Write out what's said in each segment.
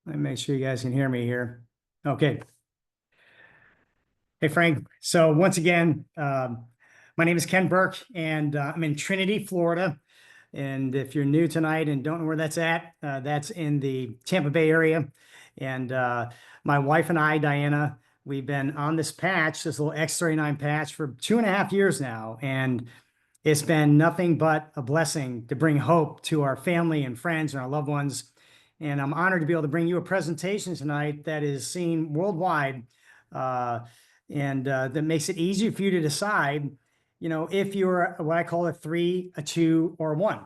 Let me make sure you guys can hear me here. Okay. Hey, Frank. So once again, my name is Ken Burke, and I'm in Trinity, Florida. And if you're new tonight and don't know where that's at, that's in the Tampa Bay area. And my wife and I, Diana, we've been on this patch, this little X39 patch, for 2.5 years now. And it's been nothing but a blessing to bring hope to our family and friends and our loved ones. And I'm honored to be able to bring you a presentation tonight that is seen worldwide, and that makes it easy for you to decide, if you're what I call a 3, a 2, or a 1.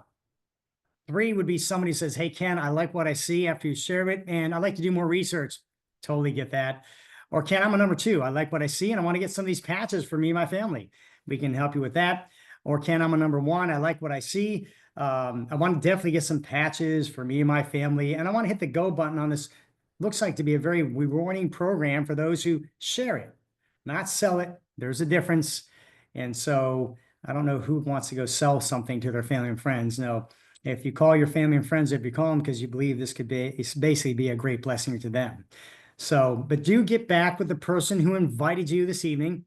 3 would be somebody who says, hey, Ken, I like what I see after you share it, and I'd like to do more research. Totally get that. Or Ken, I'm a number 2. I like what I see, and I want to get some of these patches for me and my family. We can help you with that. Or Ken, I'm a number 1. I like what I see. I want to definitely get some patches for me and my family, and I want to hit the go button on this. Looks like to be a very rewarding program for those who share it, not sell it. There's a difference. And so I don't know who wants to go sell something to their family and friends. No, if you call your family and friends, if you call them because you believe this could basically be a great blessing to them. So, but do get back with the person who invited you this evening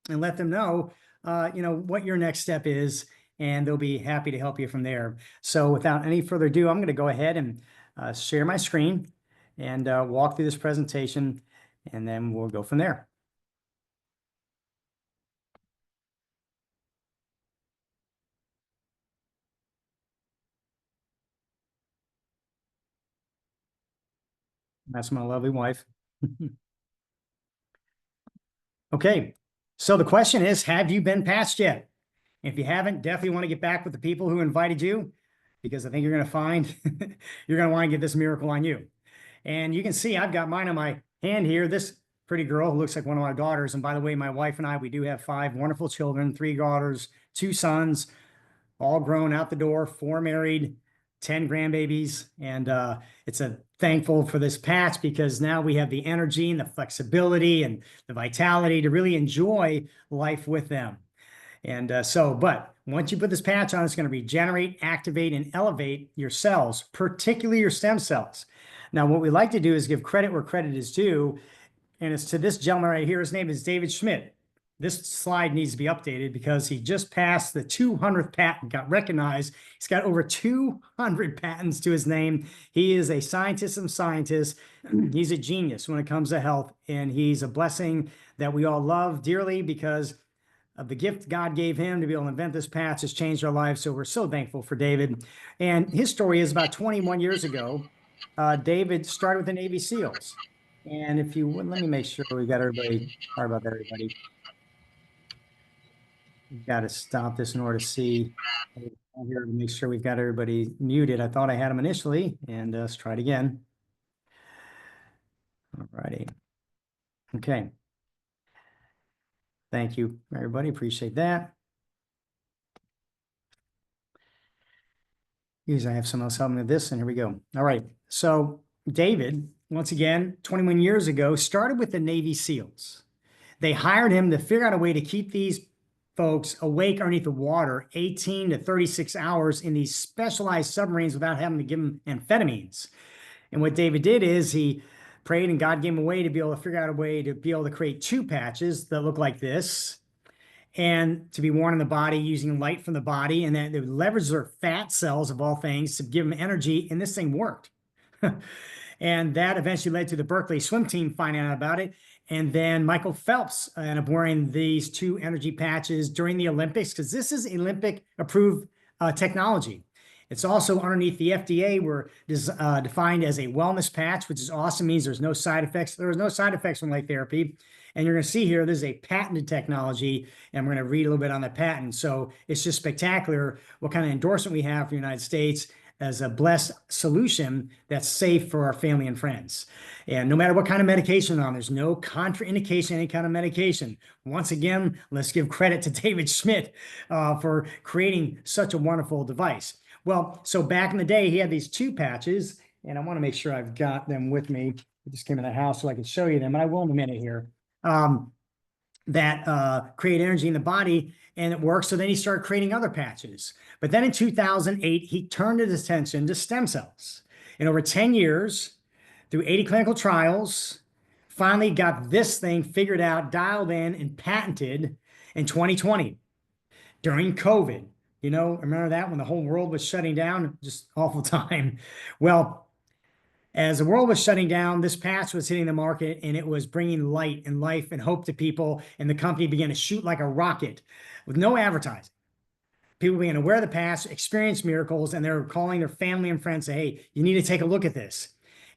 and let them know, what your next step is, and they'll be happy to help you from there. So without any further ado, I'm going to go ahead and share my screen and walk through this presentation, and then we'll go from there. That's my lovely wife. Okay, so the question is, have you been patched yet? If you haven't, definitely want to get back with the people who invited you, because I think you're going to find you're going to want to get this miracle on you. And you can see I've got mine on my hand here. This pretty girl who looks like one of my daughters. And by the way, my wife and I, we do have 5 wonderful children, 3 daughters, 2 sons, all grown out the door, 4 married, 10 grandbabies. And it's a thankful for this patch, because now we have the energy and the flexibility and the vitality to really enjoy life with them. And but once you put this patch on, it's going to regenerate, activate, and elevate your cells, particularly your stem cells. Now, what we like to do is give credit where credit is due, and it's to this gentleman right here. His name is David Schmidt. This slide needs to be updated because he just passed the 200th patent, got recognized. He's got over 200 patents to his name. He is a scientist of scientists. He's a genius when it comes to health, and he's a blessing that we all love dearly because of the gift God gave him to be able to invent this patch. Has changed our lives. So we're so thankful for David. And his story is about 21 years ago. David started with the Navy SEALs. And if you would, let me make sure we got everybody. Sorry about that, everybody. We've got to stop this in order to see here to make sure we've got everybody muted. I thought I had them initially, and let's try it again. All righty. Okay. Thank you, everybody. Appreciate that. Usually I have someone else helping me with this, and here we go. All right. So David, once again, 21 years ago, started with the Navy SEALs. They hired him to figure out a way to keep these folks awake underneath the water 18 to 36 hours in these specialized submarines without having to give them amphetamines. And what David did is he prayed, and God gave him a way to be able to figure out a way to be able to create 2 patches that look like this, and to be worn in the body using light from the body, and that they would leverage their fat cells of all things to give them energy, and this thing worked. And that eventually led to the Berkeley swim team finding out about it. And then Michael Phelps ended up wearing these 2 energy patches during the Olympics, because this is Olympic approved technology. It's also underneath the FDA. We're defined as a wellness patch, which is awesome. Means there's no side effects. There are no side effects from light therapy. And you're going to see here, this is a patented technology, and we're going to read a little bit on the patent. So it's just spectacular what kind of endorsement we have for the United States as a blessed solution that's safe for our family and friends. And no matter what kind of medication on, there's no contraindication, any kind of medication. Once again, let's give credit to David Schmidt for creating such a wonderful device. Well, so back in the day, he had these 2 patches, and I want to make sure I've got them with me. I just came in the house so I can show you them, and I will in a minute here. That create energy in the body, and it works. So then he started creating other patches. But then in 2008, he turned his attention to stem cells. And over 10 years, through 80 clinical trials, finally got this thing figured out, dialed in, and patented in 2020 during COVID. You know, remember that when the whole world was shutting down? Just awful time. Well, as the world was shutting down, this patch was hitting the market and it was bringing light and life and hope to people. And the company began to shoot like a rocket with no advertising. People began to wear the patch, experience miracles, and they're calling their family and friends, say, hey, you need to take a look at this.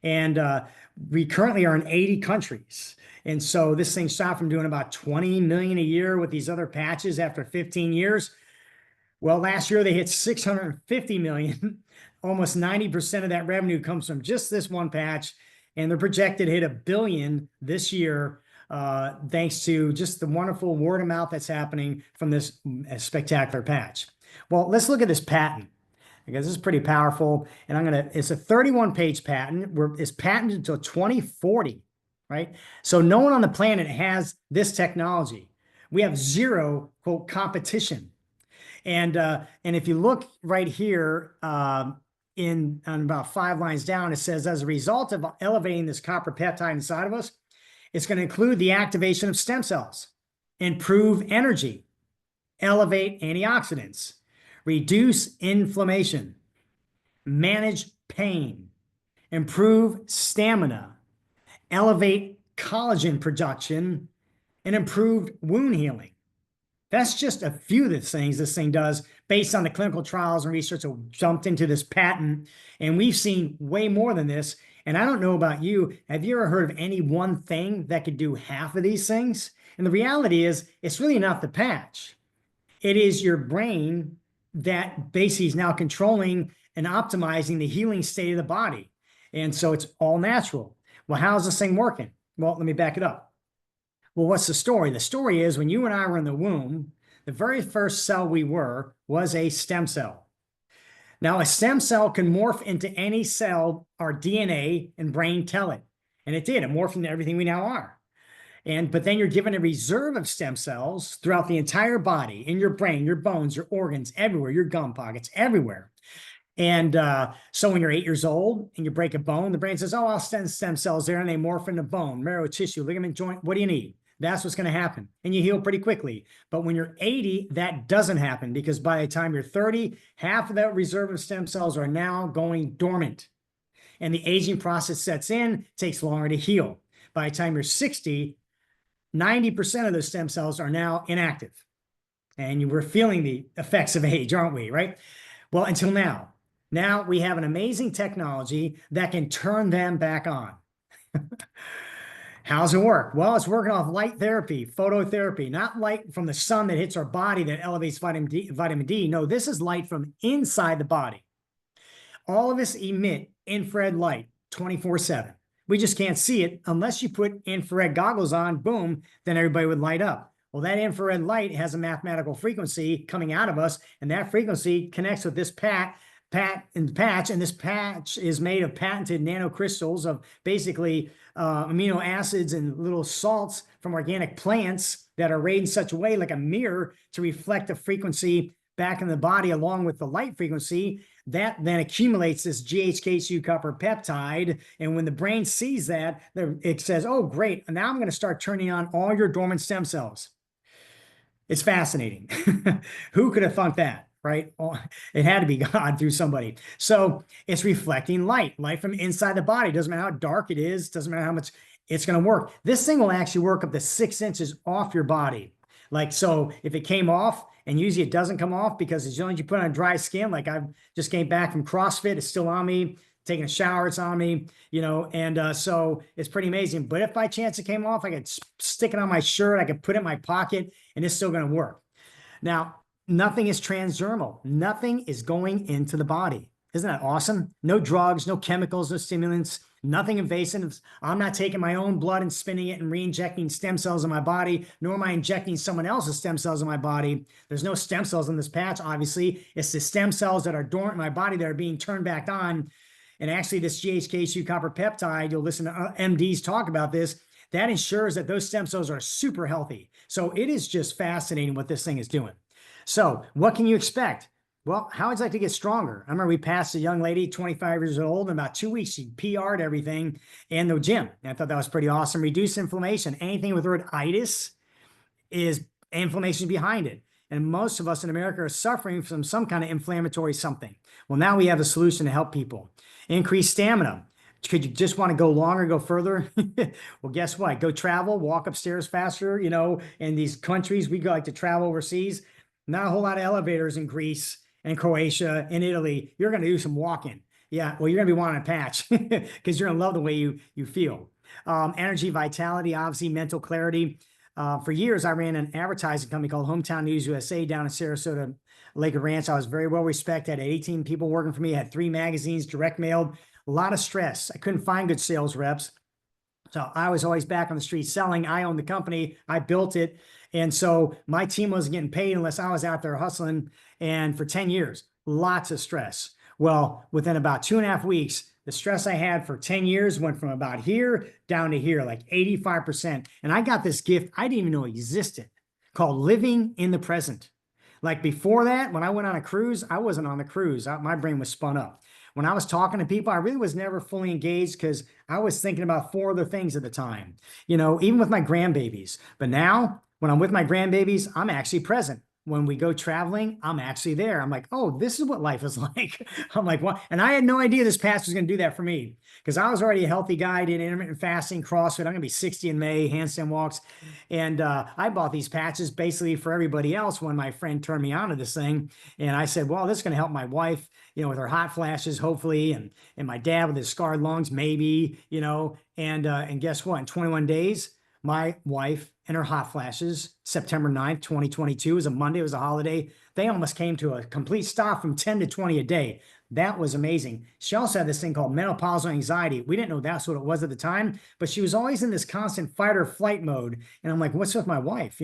And we currently are in 80 countries. And so this thing shot from doing about 20 million a year with these other patches after 15 years. Well, last year they hit 650 million. Almost 90% of that revenue comes from just this one patch. And they're projected to hit $1 billion this year, thanks to just the wonderful word of mouth that's happening from this spectacular patch. Well, let's look at this patent, because this is pretty powerful. And it's a 31-page patent. It's patented until 2040, right? So no one on the planet has this technology. We have zero, quote, competition. And if you look right here, on about 5 lines down, it says, as a result of elevating this copper peptide inside of us, it's going to include the activation of stem cells, improve energy, elevate antioxidants, reduce inflammation, manage pain, improve stamina, elevate collagen production, and improve wound healing. That's just a few of the things this thing does based on the clinical trials and research that jumped into this patent. And we've seen way more than this. And I don't know about you, have you ever heard of any one thing that could do half of these things? And the reality is, it's really not the patch. It is your brain that basically is now controlling and optimizing the healing state of the body. And so it's all natural. Well, how's this thing working? Well, let me back it up. Well, what's the story? The story is, when you and I were in the womb, the very first cell we were was a stem cell. Now, a stem cell can morph into any cell our DNA and brain tell it. And it did. It morphed into everything we now are. But then you're given a reserve of stem cells throughout the entire body, in your brain, your bones, your organs, everywhere, your gum pockets, everywhere. And so when you're 8 years old and you break a bone, the brain says, oh, I'll send stem cells there, and they morph into bone, marrow, tissue, ligament, joint. What do you need? That's what's going to happen. And you heal pretty quickly. But when you're 80, that doesn't happen, because by the time you're 30, half of that reserve of stem cells are now going dormant. And the aging process sets in, takes longer to heal. By the time you're 60, 90% of those stem cells are now inactive. And we're feeling the effects of age, aren't we, right? Well, until now. Now we have an amazing technology that can turn them back on. How's it work? Well, it's working off light therapy, phototherapy, not light from the sun that hits our body that elevates vitamin D. No, this is light from inside the body. All of us emit infrared light 24/7. We just can't see it unless you put infrared goggles on, boom, then everybody would light up. Well, that infrared light has a mathematical frequency coming out of us, and that frequency connects with this patch, and this patch is made of patented nanocrystals of basically amino acids and little salts from organic plants that are arrayed in such a way, like a mirror, to reflect the frequency back in the body along with the light frequency. That then accumulates this GHK2 copper peptide. And when the brain sees that, it says, oh, great, now I'm going to start turning on all your dormant stem cells. It's fascinating. Who could have thought that? Right? It had to be God through somebody. So it's reflecting light from inside the body. Doesn't matter how dark it is. Doesn't matter how much, it's going to work. This thing will actually work up to 6 inches off your body. Like, so if it came off, and usually it doesn't come off because as long as you put on dry skin, like I just came back from CrossFit, it's still on me. Taking a shower, it's on me, and so it's pretty amazing. But if by chance it came off, I could stick it on my shirt, I could put it in my pocket, and it's still going to work. Now, nothing is transdermal. Nothing is going into the body. Isn't that awesome? No drugs, no chemicals, no stimulants, nothing invasive. I'm not taking my own blood and spinning it and re-injecting stem cells in my body, nor am I injecting someone else's stem cells in my body. There's no stem cells in this patch, obviously. It's the stem cells that are dormant in my body that are being turned back on. And actually, this GHK2 copper peptide, you'll listen to MDs talk about this, that ensures that those stem cells are super healthy. So it is just fascinating what this thing is doing. So what can you expect? Well, how would you like to get stronger? I remember we passed a young lady, 25 years old, in about 2 weeks, she PR'd everything in the gym. And I thought that was pretty awesome. Reduce inflammation. Anything with the word itis is inflammation behind it. And most of us in America are suffering from some kind of inflammatory something. Well, now we have a solution to help people. Increase stamina. Could you just want to go longer, go further? Well, guess what? Go travel, walk upstairs faster. In these countries, we like to travel overseas. Not a whole lot of elevators in Greece and Croatia and Italy. You're going to do some walking. Yeah, well, you're going to be wanting a patch because you're going to love the way you feel. Energy, vitality, obviously mental clarity. For years, I ran an advertising company called Hometown News USA down in Sarasota, Lake Ranch. I was very well respected. I had 18 people working for me. I had 3 magazines, direct mailed, a lot of stress. I couldn't find good sales reps. So I was always back on the street selling. I owned the company. I built it. And so my team wasn't getting paid unless I was out there hustling. And for 10 years, lots of stress. Well, within about 2.5 weeks, the stress I had for 10 years went from about here down to here, like 85%. And I got this gift I didn't even know existed called living in the present. Like before that, when I went on a cruise, I wasn't on the cruise. My brain was spun up. When I was talking to people, I really was never fully engaged because I was thinking about 4 other things at the time, even with my grandbabies. But now, when I'm with my grandbabies, I'm actually present. When we go traveling, I'm actually there. I'm like, oh, this is what life is like. I'm like, what? And I had no idea this patch was going to do that for me because I was already a healthy guy, did intermittent fasting, CrossFit. I'm going to be 60 in May, handstand walks. And I bought these patches basically for everybody else when my friend turned me on to this thing. And I said, well, this is going to help my wife, with her hot flashes, hopefully, and my dad with his scarred lungs, maybe, and guess what? In 21 days, my wife and her hot flashes, September 9th, 2022, was a Monday, it was a holiday. They almost came to a complete stop from 10 to 20 a day. That was amazing. She also had this thing called menopausal anxiety. We didn't know that's what it was at the time, but she was always in this constant fight or flight mode. And I'm like, what's with my wife,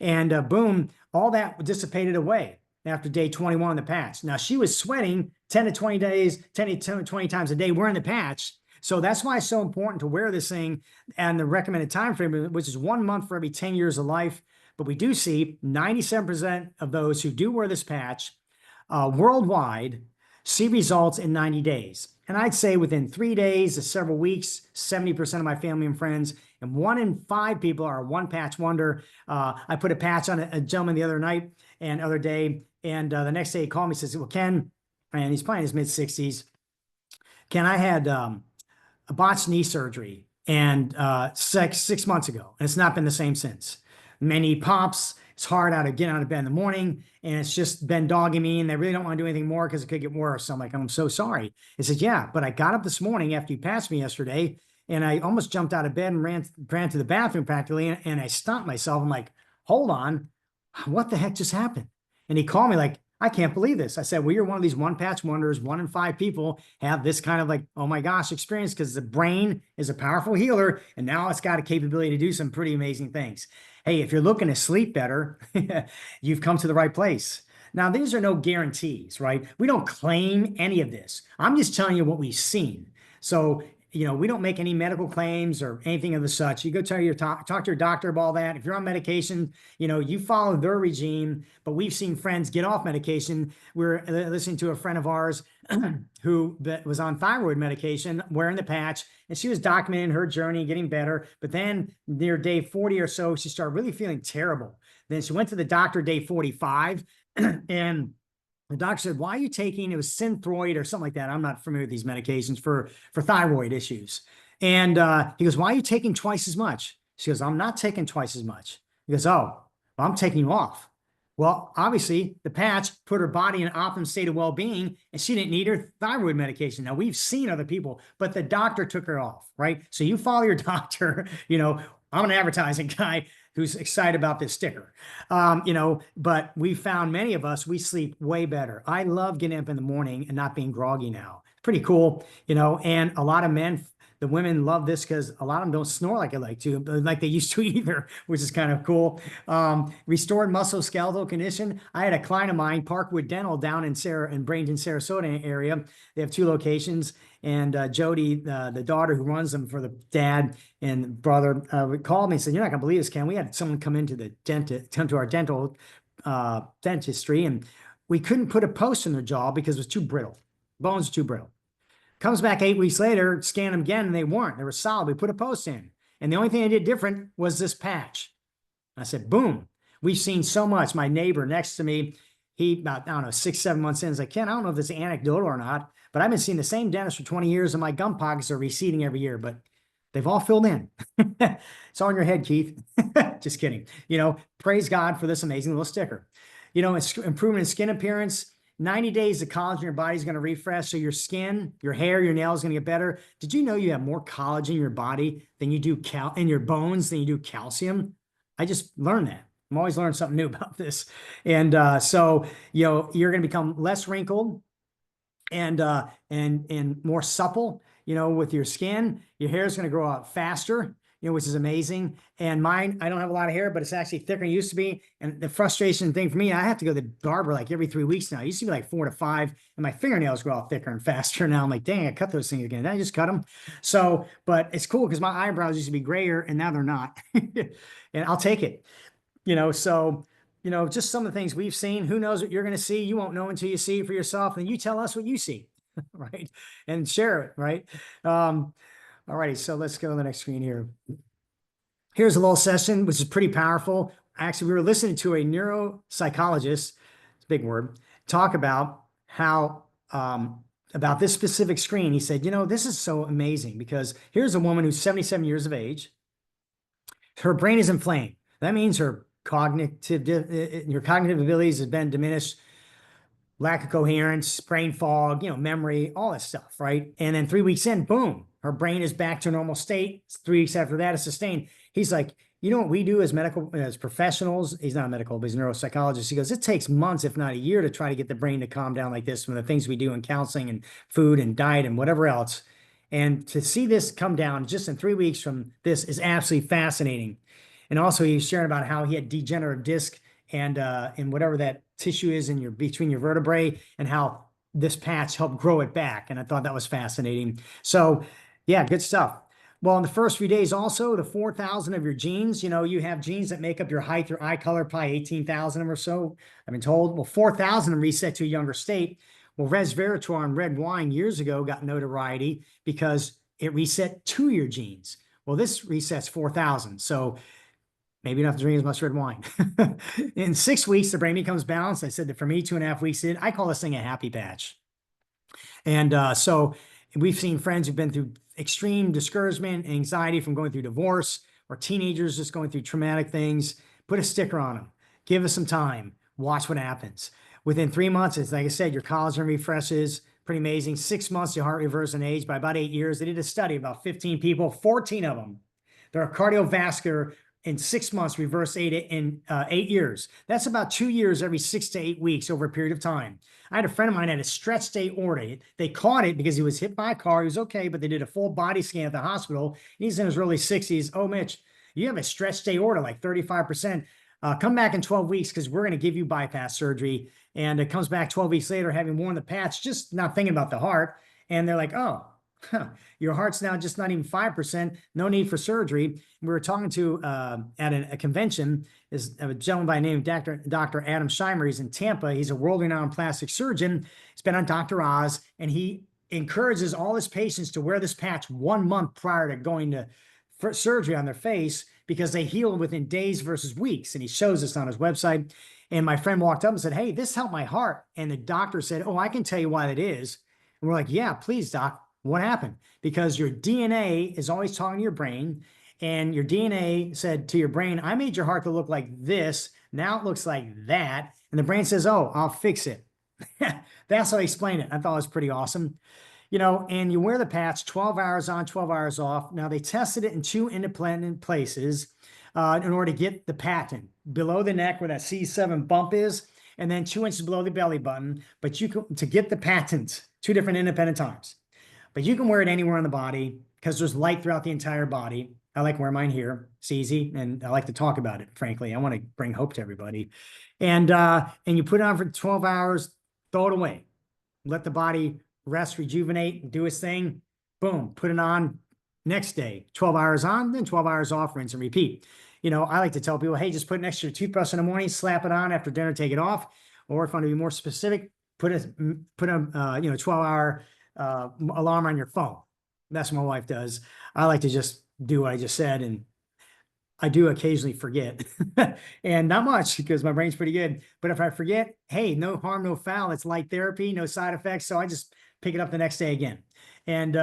And boom, all that dissipated away after day 21 on the patch. Now she was sweating 10 to 20 days, 10 to 20 times a day wearing the patch. So that's why it's so important to wear this thing and the recommended time frame, which is 1 month for every 10 years of life. But we do see 97% of those who do wear this patch worldwide see results in 90 days. And I'd say within 3 days to several weeks, 70% of my family and friends, and 1 in 5 people are a one patch wonder. I put a patch on a gentleman the other night and other day, and the next day he called me and says, well, Ken, and he's probably in his mid 60s. Ken, I had a botched knee surgery and 6 months ago, and it's not been the same since. Many pops, it's hard to get out of bed in the morning, and it's just been dogging me, and they really don't want to do anything more because it could get worse. So I'm like, I'm so sorry. He says, yeah, but I got up this morning after you passed me yesterday, and I almost jumped out of bed and ran to the bathroom practically, and I stopped myself. I'm like, hold on, what the heck just happened? And he called me like, I can't believe this. I said, well, you're one of these one patch wonders. 1 in 5 people have this kind of like, oh my gosh, experience because the brain is a powerful healer. And now it's got a capability to do some pretty amazing things. Hey, if you're looking to sleep better, you've come to the right place. Now, these are no guarantees, right? We don't claim any of this. I'm just telling you what we've seen. So, we don't make any medical claims or anything of the such. You go talk to your doctor about all that. If you're on medication, you follow their regime. But we've seen friends get off medication. We're listening to a friend of ours who was on thyroid medication, wearing the patch, and she was documenting her journey, getting better. But then near day 40 or so, she started really feeling terrible. Then she went to the doctor day 45, and the doctor said, why are you taking, it was Synthroid or something like that. I'm not familiar with these medications for thyroid issues. And he goes, why are you taking twice as much? She goes, I'm not taking twice as much. He goes, oh, well, I'm taking you off. Well, obviously the patch put her body in an optimum state of well-being, and she didn't need her thyroid medication. Now we've seen other people, but the doctor took her off, right? So you follow your doctor. I'm an advertising guy who's excited about this sticker. But we found many of us, we sleep way better. I love getting up in the morning and not being groggy now. Pretty cool, and a lot of men, the women love this because a lot of them don't snore like they used to either, which is kind of cool. Restored musculoskeletal condition. I had a client of mine, Parkwood Dental, down in Bradenton, Sarasota area. They have 2 locations. And Jody, the daughter who runs them for the dad and brother, called me and said, you're not going to believe this, Ken. We had someone come into the dentist, come to our dental dentistry, and we couldn't put a post in their jaw because it was too brittle. Bones were too brittle. Comes back 8 weeks later, scan them again, and they weren't. They were solid. We put a post in. And the only thing I did different was this patch. I said, boom. We've seen so much. My neighbor next to me, he about, I don't know, 6, 7 months in, is like, Ken, I don't know if this is anecdotal or not, but I've been seeing the same dentist for 20 years, and my gum pockets are receding every year, but they've all filled in. It's all in your head, Keith. Just kidding. Praise God for this amazing little sticker. Improvement in skin appearance. 90 days, the collagen in your body is going to refresh. So your skin, your hair, your nails going to get better. Did you know you have more collagen in your body than you do in your bones than you do calcium? I just learned that. I'm always learning something new about this. And so, you're going to become less wrinkled and more supple, with your skin. Your hair is going to grow out faster, which is amazing. And mine, I don't have a lot of hair, but it's actually thicker than it used to be. And the frustration thing for me, I have to go to the barber like every 3 weeks now. It used to be like 4 to 5, and my fingernails grow out thicker and faster. Now I'm like, dang, I cut those things again. Did I just cut them? So, but it's cool because my eyebrows used to be grayer and now they're not. And I'll take it. So, just some of the things we've seen. Who knows what you're going to see? You won't know until you see it for yourself. And you tell us what you see, right? And share it, right? All righty, so let's go to the next screen here. Here's a little session, which is pretty powerful. Actually, we were listening to a neuropsychologist, it's a big word, talk about how, about this specific screen. He said, this is so amazing because here's a woman who's 77 years of age. Her brain is inflamed. That means her cognitive abilities have been diminished, lack of coherence, brain fog, memory, all that stuff, right? And then 3 weeks in, boom, her brain is back to a normal state. 3 weeks after that, it's sustained. He's like, what we do as professionals, he's not a medical, but he's a neuropsychologist. He goes, it takes months, if not a year, to try to get the brain to calm down like this from the things we do in counseling and food and diet and whatever else. And to see this come down just in 3 weeks from this is absolutely fascinating. And also he's sharing about how he had degenerative disc and whatever that tissue is in between your vertebrae, and how this patch helped grow it back. And I thought that was fascinating. So yeah, good stuff. Well, in the first few days also, the 4,000 of your genes, you have genes that make up your height, your eye color, probably 18,000 of them or so, I've been told. Well, 4,000 of them reset to a younger state. Well, resveratrol in red wine years ago got notoriety because it reset 2 your genes. Well, this resets 4,000. So maybe you don't have to drink as much red wine. In 6 weeks, the brain becomes balanced. I said that for me, 2.5 weeks in, I call this thing a happy patch. And so we've seen friends who've been through extreme discouragement, anxiety from going through divorce, or teenagers just going through traumatic things. Put a sticker on them. Give us some time. Watch what happens. Within 3 months, it's like I said, your collagen refreshes. Pretty amazing. 6 months, your heart reverses in age. By about 8 years, they did a study, about 15 people, 14 of them. They're cardiovascular in 6 months, reverse 8 years. That's about 2 years every 6 to 8 weeks over a period of time. I had a friend of mine had a stretched aorta. They caught it because he was hit by a car. He was okay, but they did a full body scan at the hospital. He's in his early 60s. Oh, Mitch, you have a stretched aorta, like 35%. Come back in 12 weeks because we're going to give you bypass surgery. And it comes back 12 weeks later, having worn the patch, just not thinking about the heart. And they're like, oh, your heart's now just not even 5%. No need for surgery. We were talking to at a convention is a gentleman by the name of Dr. Adam Scheimer. He's in Tampa. He's a world-renowned plastic surgeon. He's been on Dr. Oz, and he encourages all his patients to wear this patch 1 month prior to going to surgery on their face because they heal within days versus weeks. And he shows this on his website. And my friend walked up and said, hey, this helped my heart. And the doctor said, oh, I can tell you why that is. And we're like, yeah, please, doc. What happened? Because your DNA is always talking to your brain, and your DNA said to your brain, I made your heart to look like this. Now it looks like that. And the brain says, oh, I'll fix it. That's how I explain it. I thought it was pretty awesome. And you wear the patch 12 hours on, 12 hours off. Now they tested it in 2 independent places in order to get the patent below the neck where that C7 bump is, and then 2 inches below the belly button. But you can, to get the patent, 2 different independent times. But you can wear it anywhere on the body because there's light throughout the entire body. I like wearing mine here. It's easy, and I like to talk about it, frankly. I want to bring hope to everybody. And you put it on for 12 hours, throw it away. Let the body rest, rejuvenate, do its thing. Boom, put it on next day. 12 hours on, then 12 hours off, rinse and repeat. I like to tell people, hey, just put an extra toothbrush in the morning, slap it on after dinner, take it off. or if I want to be more specific, put a 12-hour alarm on your phone. That's what my wife does. I like to just do what I just said, and I do occasionally forget, and not much because my brain's pretty good. But if I forget, hey, no harm, no foul. It's light therapy, no side effects. So I just pick it up the next day again. And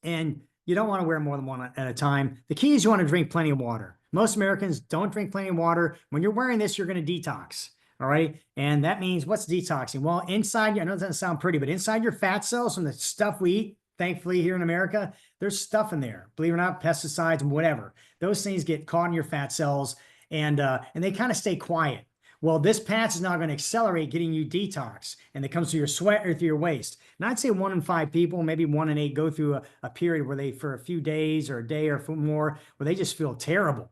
and you don't want to wear more than one at a time. The key is you want to drink plenty of water. Most Americans don't drink plenty of water. When you're wearing this, you're going to detox. All right. And that means what's detoxing? Well, inside, I know it doesn't sound pretty, but inside your fat cells from the stuff we eat, thankfully here in America, there's stuff in there, believe it or not, pesticides and whatever. Those things get caught in your fat cells, and they kind of stay quiet. Well, this patch is now going to accelerate getting you detox, and it comes through your sweat or through your waist. And I'd say 1 in 5 people, maybe 1 in 8, go through a period where they, for a few days or a day or more, where they just feel terrible.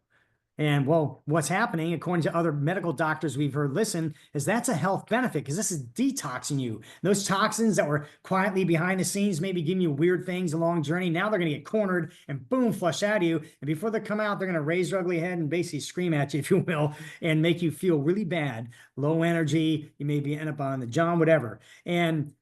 And well, what's happening, according to other medical doctors we've heard listen, is that's a health benefit because this is detoxing you. Those toxins that were quietly behind the scenes, maybe giving you weird things along the journey, now they're going to get cornered and boom, flush out of you. And before they come out, they're going to raise their ugly head and basically scream at you, if you will, and make you feel really bad, low energy. You maybe end up on the john, whatever. And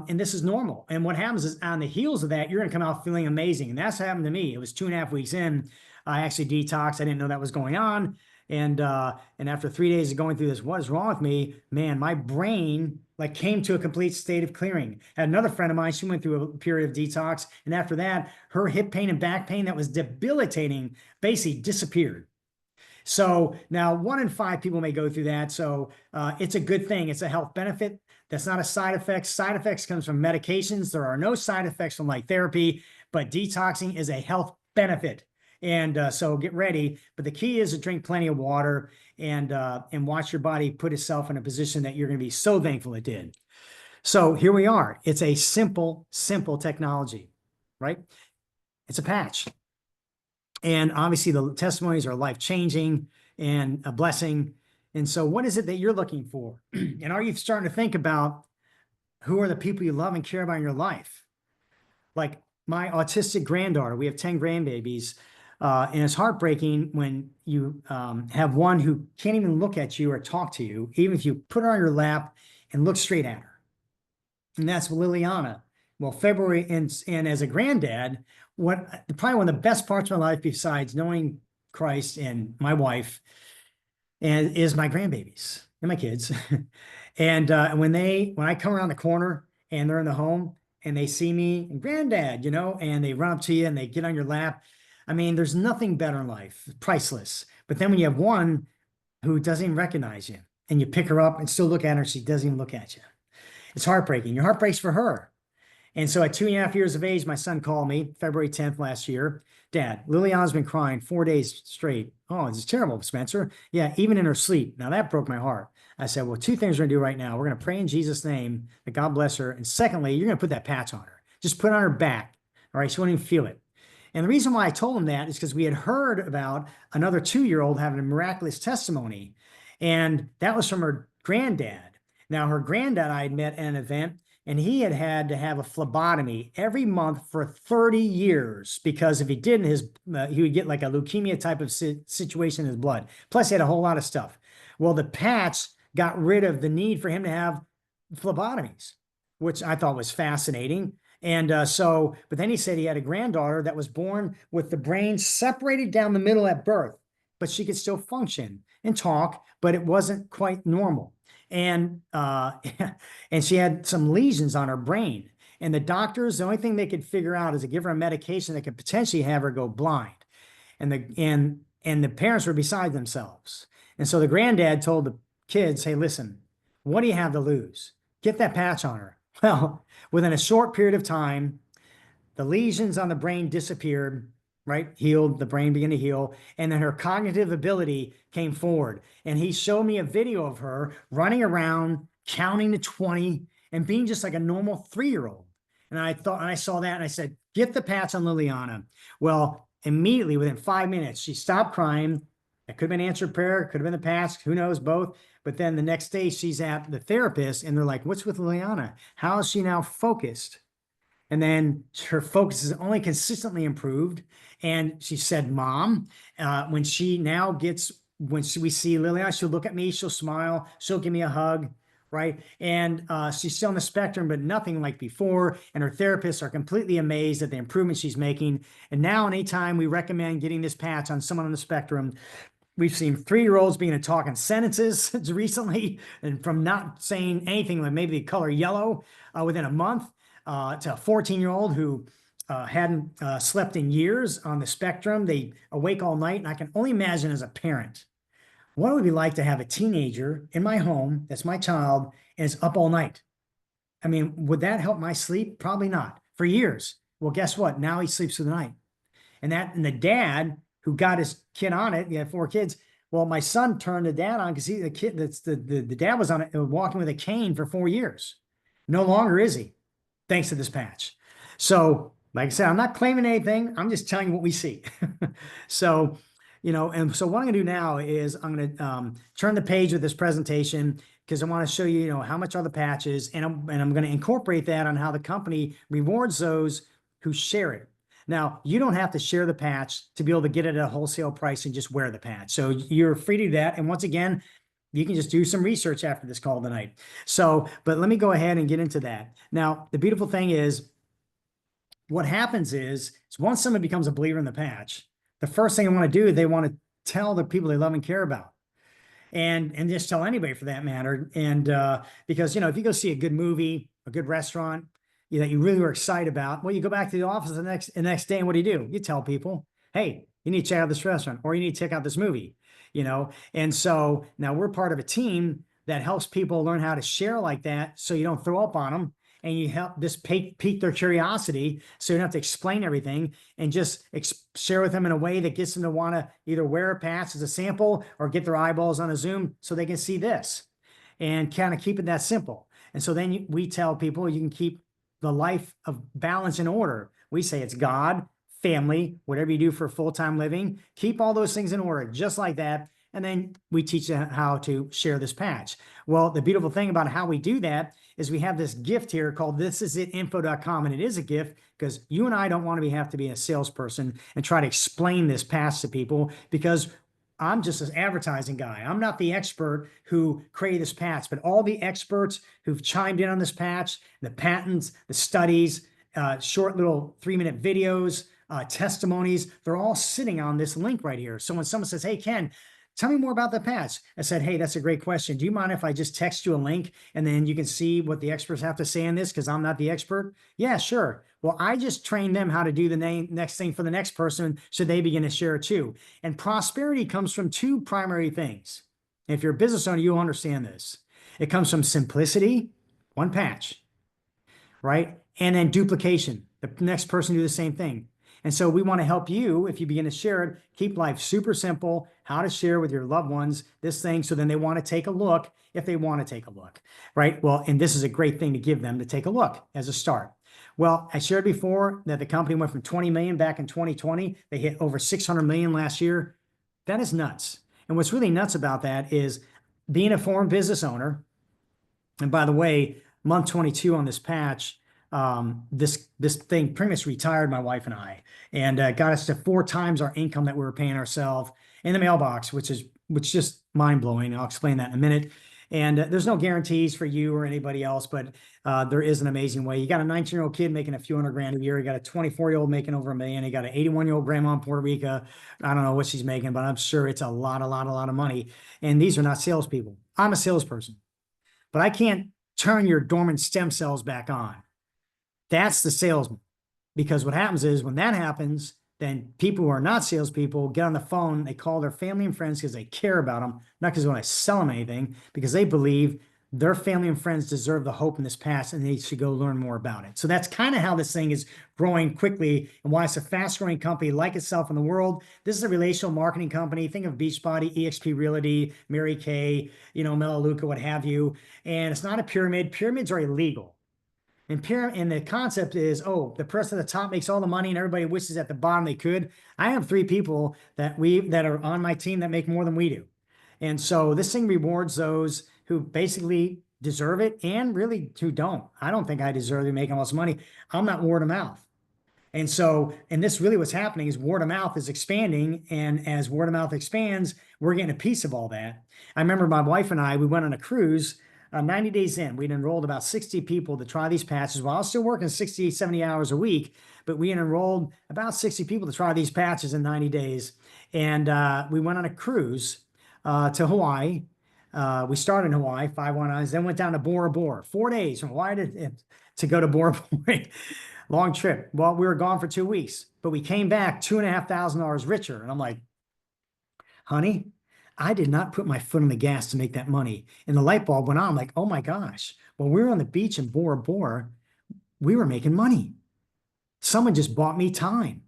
this is normal. And what happens is on the heels of that, you're going to come out feeling amazing. And that's what happened to me. It was 2.5 weeks in. I actually detoxed. I didn't know that was going on. And after 3 days of going through this, what is wrong with me? Man, my brain like came to a complete state of clearing. I had another friend of mine, she went through a period of detox. And after that, her hip pain and back pain that was debilitating basically disappeared. So now 1 in 5 people may go through that. So it's a good thing. It's a health benefit. That's not a side effect. Side effects comes from medications. There are no side effects from light therapy, but detoxing is a health benefit. And so get ready. But the key is to drink plenty of water and watch your body put itself in a position that you're going to be so thankful it did. So here we are. It's a simple technology, right? It's a patch. And obviously the testimonies are life-changing and a blessing. And so what is it that you're looking for? And are you starting to think about who are the people you love and care about in your life? Like my autistic granddaughter, we have 10 grandbabies. And it's heartbreaking when you have one who can't even look at you or talk to you, even if you put her on your lap and look straight at her. And that's Liliana. Well, February, and as a granddad, probably one of the best parts of my life besides knowing Christ and my wife is my grandbabies and my kids. And when I come around the corner and they're in the home and they see me and granddad, and they run up to you and they get on your lap. I mean, there's nothing better in life, priceless. But then when you have one who doesn't even recognize you and you pick her up and still look at her, she doesn't even look at you. It's heartbreaking. Your heart breaks for her. And so at 2.5 years of age, my son called me February 10th last year. Dad, Liliana's been crying 4 days straight. Oh, this is terrible, Spencer. Yeah, even in her sleep. Now that broke my heart. I said, well, 2 things we're going to do right now. We're going to pray in Jesus' name that God bless her. And secondly, you're going to put that patch on her. Just put it on her back. All right, she won't even feel it. And the reason why I told him that is because we had heard about another 2-year-old having a miraculous testimony. And that was from her granddad. Now, her granddad I had met at an event, and he had to have a phlebotomy every month for 30 years because if he didn't, he would get like a leukemia type of situation in his blood. Plus, he had a whole lot of stuff. Well, the patch got rid of the need for him to have phlebotomies, which I thought was fascinating. And but then he said he had a granddaughter that was born with the brain separated down the middle at birth, but she could still function and talk, but it wasn't quite normal. And and she had some lesions on her brain. And the doctors, the only thing they could figure out is to give her a medication that could potentially have her go blind. And the parents were beside themselves. And so the granddad told the kids, hey, listen, what do you have to lose? Get that patch on her. Well, within a short period of time, the lesions on the brain disappeared, right? Healed, the brain began to heal. And then her cognitive ability came forward. And he showed me a video of her running around, counting to 20 and being just like a normal 3-year-old. And I saw that and I said, get the patch on Liliana. Well, immediately within 5 minutes, she stopped crying. It could have been answered prayer, could have been the patch, who knows, both. But then the next day she's at the therapist and they're like, what's with Liliana? How is she now focused? And then her focus is only consistently improved. And she said, Mom, when she now gets when we see Liliana, she'll look at me, she'll smile, she'll give me a hug, right? And she's still on the spectrum, but nothing like before. And her therapists are completely amazed at the improvement she's making. And now, anytime we recommend getting this patch on someone on the spectrum, we've seen 3-year-olds being talking sentences recently, and from not saying anything like maybe the color yellow within a month, to a 14-year-old who hadn't slept in years on the spectrum. They awake all night. And I can only imagine as a parent, what it would be like to have a teenager in my home that's my child and is up all night. I mean, would that help my sleep? Probably not. For years. Well, guess what? Now he sleeps through the night. And the dad who got his kid on it, he had 4 kids. Well, my son turned the dad on because the dad was on it, walking with a cane for 4 years. No longer is he, thanks to this patch. So, like I said, I'm not claiming anything. I'm just telling you what we see. So, and so what I'm gonna do now is I'm gonna turn the page of this presentation, because I want to show you, how much are the patches, and I'm going to incorporate that on how the company rewards those who share it. Now, you don't have to share the patch to be able to get it at a wholesale price and just wear the patch. So you're free to do that. And once again, you can just do some research after this call tonight. So, but let me go ahead and get into that. Now, the beautiful thing is, what happens is once someone becomes a believer in the patch, the first thing they want to do, they want to tell the people they love and care about. And just tell anybody for that matter. And because, if you go see a good movie, a good restaurant, that you really were excited about, well, you go back to the office the next day, and what do? You tell people, hey, you need to check out this restaurant, or you need to check out this movie, And so now we're part of a team that helps people learn how to share like that, so you don't throw up on them, and you help just pique their curiosity, so you don't have to explain everything, and just share with them in a way that gets them to want to either wear a patch as a sample or get their eyeballs on a Zoom so they can see this, and kind of keep it that simple. And so then we tell people you can keep the life of balance in order. We say it's God, family, whatever you do for full-time living, keep all those things in order, just like that. And then we teach you how to share this patch. Well, the beautiful thing about how we do that is we have this gift here called thisisitinfo.com. And it is a gift because you and I don't want to have to be a salesperson and try to explain this patch to people, because I'm just an advertising guy. I'm not the expert who created this patch, but all the experts who've chimed in on this patch, the patents, the studies, short little 3-minute videos, testimonies, they're all sitting on this link right here. So when someone says, hey, Ken, tell me more about the patch, I said, hey, that's a great question. Do you mind if I just text you a link and then you can see what the experts have to say on this, because I'm not the expert? Yeah, sure. Well, I just trained them how to do the next thing for the next person, so they begin to share it too. And prosperity comes from 2 primary things. If you're a business owner, you'll understand this. It comes from simplicity, 1 patch, right? And then duplication, the next person do the same thing. And so we want to help you, if you begin to share it, keep life super simple, how to share with your loved ones this thing, so then they want to take a look if they want to take a look, right? Well, and this is a great thing to give them to take a look as a start. Well, I shared before that the company went from 20 million back in 2020. They hit over 600 million last year. That is nuts. And what's really nuts about that is being a foreign business owner. And by the way, month 22 on this patch, this thing pretty much retired my wife and I, and got us to 4 times our income that we were paying ourselves in the mailbox, which is just mind blowing. I'll explain that in a minute. And there's no guarantees for you or anybody else, but there is an amazing way. You got a 19-year-old kid making a few $100,000 a year. You got a 24-year-old making over $1 million. You got an 81-year-old grandma in Puerto Rico. I don't know what she's making, but I'm sure it's a lot of money. And these are not salespeople. I'm a salesperson, but I can't turn your dormant stem cells back on. That's the salesman. Because what happens is when that happens, then people who are not salespeople get on the phone, they call their family and friends because they care about them, not because they want to sell them anything, because they believe their family and friends deserve the hope in this past and they should go learn more about it. So that's kind of how this thing is growing quickly and why it's a fast growing company like itself in the world. This is a relational marketing company. Think of Beachbody, eXp Realty, Mary Kay, Melaleuca, what have you. And it's not a pyramid. Pyramids are illegal. And the concept is, the person at the top makes all the money and everybody wishes at the bottom they could. I have 3 people that are on my team that make more than we do. And so this thing rewards those who basically deserve it and really who don't. I don't think I deserve to be making all this money. I'm not word of mouth. And so, and this really what's happening is word of mouth is expanding. And as word of mouth expands, we're getting a piece of all that. I remember my wife and I, we went on a cruise 90 days in. We'd enrolled about 60 people to try these patches while I was still working 60, 70 hours a week. But we had enrolled about 60 people to try these patches in 90 days. And we went on a cruise to Hawaii. We started in Hawaii, 5 1 then went down to Bora Bora, 4 days from Hawaii to go to Bora Bora. Long trip. Well, we were gone for 2 weeks, but we came back $2,500 richer. And I'm like, honey, I did not put my foot on the gas to make that money. And the light bulb went on. I'm like, oh my gosh. When we were on the beach in Bora Bora, we were making money. Someone just bought me time.